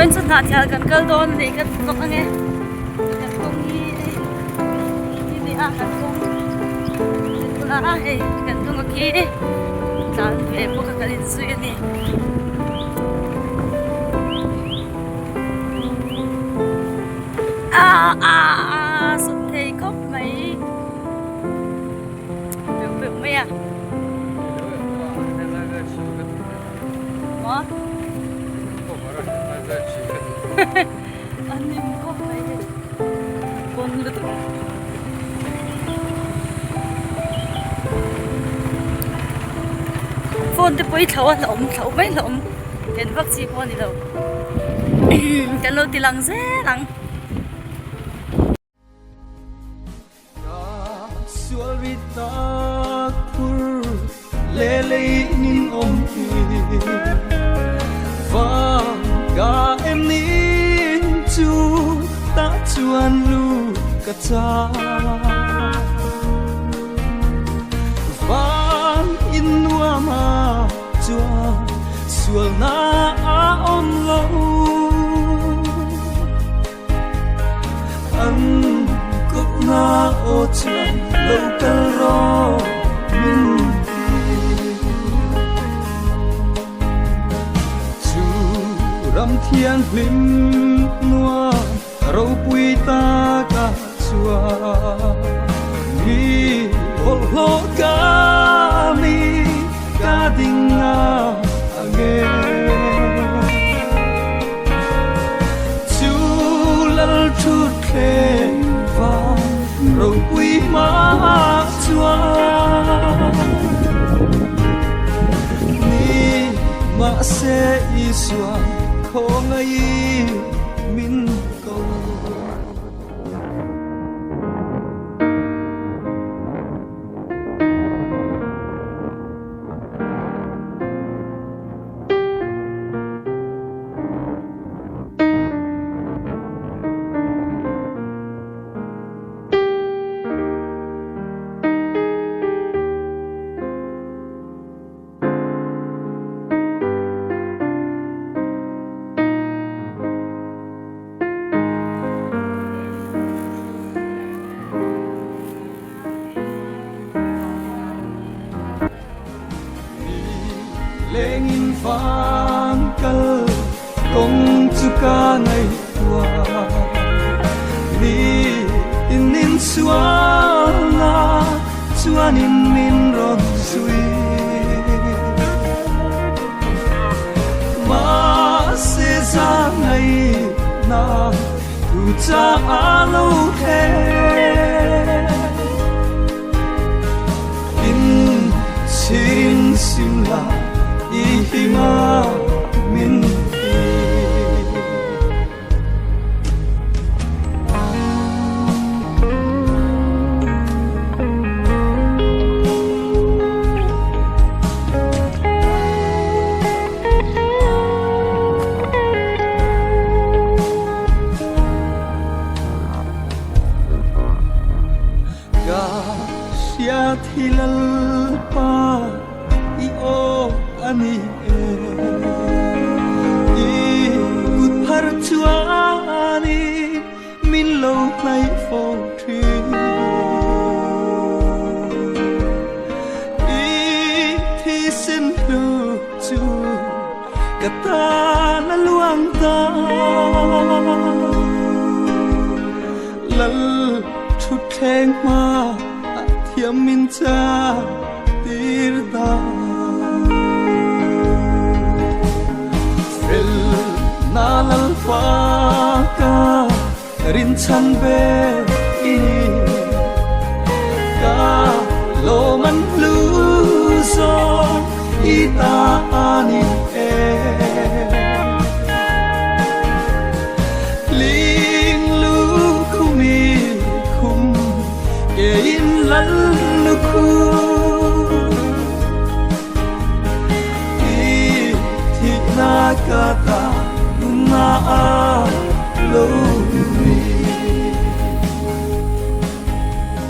men sa na thial kan kal don ni kan kok ange kan kong ni a kan kong la ai kan tung ki tan ve po ka kalin su ni sụt thì khóc mày biểu biểu mày à hả anh em khóc mày con nữa tụi phone thì bấy thầu mấy lỏng cái vaccine con đi đâu cái lô thì lằng dễ lằng lê nín ôm và cả em nín chu ta chuan lu cả cha và in hoa mà chua xuân na ôm lâu anh cũng na ô chân lâu cả ro min ram thiên lim nua râu bụi ta cả chua mi holo ca mi ca ding na age chu lal chút khe va râu bụi ma chua ni ma se iswa không ai min câu lên in phang kal công chuka ngày qua đi in suana chuan in min ron sui ma se za ngày na tu cha alo the in sin sim la ihima min ga sia thilal pa I o ani I gut har chuani min lo play for tree I thi sin lu chu kata na luang ta lal thu theng ma thiam min cha tir ta na lal fa ka rin chan be I ka lo man lu so I ta ani e ling lu khumi khum ke in lal lu khu I thi na ka ta na a lo